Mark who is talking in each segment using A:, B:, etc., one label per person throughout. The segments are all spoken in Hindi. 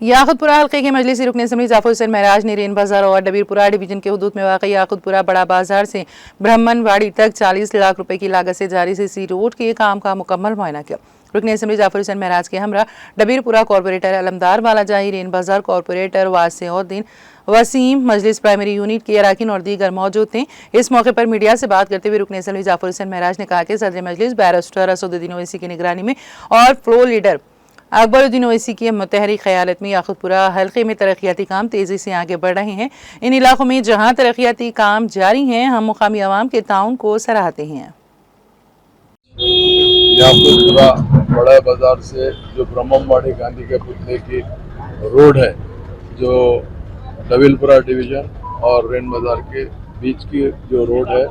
A: याकुतपुरा हल्के के मजलिसी रुकन असम्बली जाफर हुसैन महराज ने रेन बाजार और डबीरपुरा डिवीजन के हुदूद में वाक़ याकुतपुरा बड़ा बाजार से ब्राह्मणवाड़ी तक 40 लाख रुपए की लागत से जारी सी रोड के काम का मुकम्मल मुआयना किया। रुकन असम्बली जाफर हुसैन महराज के हमरा डबीरपुरा कॉरपोरेटर अलमदार वालाजाही, रेन बाजार कॉरपोरेटर वासिउद्दीन वसीम, मजलिस प्राइमरी यूनिट के अरकान और दीगर मौजूद थे। इस मौके पर मीडिया से बात करते हुए रुकन असम्बली जाफर हुसैन महराज ने कहा कि सदर मजलिस बैरिस्टर असदुद्दीन ओवैसी की निगरानी में और फ्लोर लीडर अकबरुद्दीन ओवैसी की मुतहरिक क़यादत में याकुतपुरा हल्के में तरक्याती काम तेज़ी से आगे बढ़ रहे हैं। इन इलाकों में जहां तरक्याती काम जारी हैं, हम मुकामी अवाम के ताउन को सराहते हैं।
B: याकुतपुरा बड़ा बाजार से जो ब्राह्मणवाड़ी गांधी के पुतले की रोड है, जो डबीरपुरा डिवीजन और रेन बाजार के बीच की जो रोड है,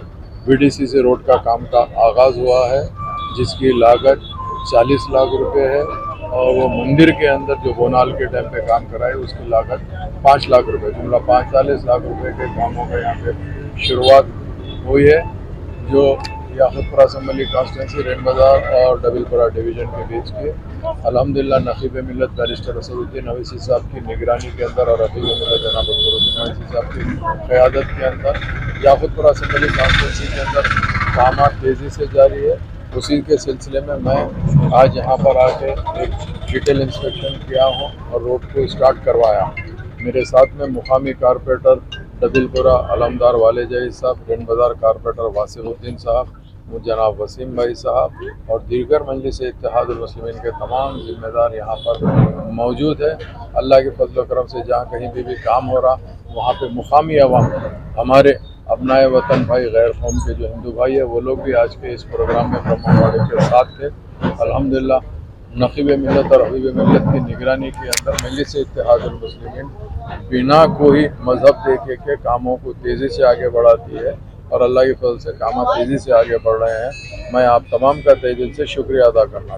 B: बीडीसी से रोड का काम का आगाज़ हुआ है, जिसकी लागत 40 लाख रुपए है। और वो मंदिर के अंदर जो बोनाल के टाइम पे काम कराए उसकी लागत 5 लाख रुपए, जुमला 45 लाख रुपए के कामों का यहाँ पे शुरुआत हुई है, जो याकुतपुरा असम्बली कॉन्स्टिट्यूंसी रेन बाजार और डबीरपुरा डिवीजन के बीच की अल्हम्दुलिल्लाह नकीब मिल्लत बैरिस्टर असदुद्दीन ओवैसी साहब की निगरानी के अंदर और रफ़ीक मिल्लत जनाब अकबरुद्दीन ओवैसी साहब की क़यादत के अंदर याकुतपुरा असम्बली कॉन्स्टिट्यूंसी के अंदर काम तेज़ी से जारी है। उसी के सिलसिले में मैं आज यहाँ पर आके एक डिटेल इंस्पेक्शन किया हूँ और रोड को स्टार्ट करवाया। मेरे साथ में मुकामी कारपोरेटर डबीरपुरा अलमदार वालेजाही साहब, रेन बाजार कारपोरेटर वासिउद्दीन साहब, जनाब वसीम भाई साहब और दीगर मजलिस इत्तेहादुल मुस्लिमीन के तमाम जिम्मेदार यहाँ पर मौजूद है। अल्लाह के फजल करम से जहाँ कहीं भी काम हो रहा वहाँ पे मुकामी अवाम, हमारे अपनाए वतन भाई गैर कौम के जो हिंदू भाई है, वो लोग भी आज के इस प्रोग्राम में ब्राह्मणवाड़ी के साथ थे। अल्हम्दुलिल्लाह नकीब मिल्लत और हबीब मिल्लत की निगरानी के अंदर मजलिस इत्तेहादुल मुस्लिमीन बिना कोई मजहब देखे के कामों को तेज़ी से आगे बढ़ाती है और अल्लाह के फजल से काम तेज़ी से आगे बढ़ रहे हैं। मैं आप तमाम का तहे दिल से शुक्रिया अदा करना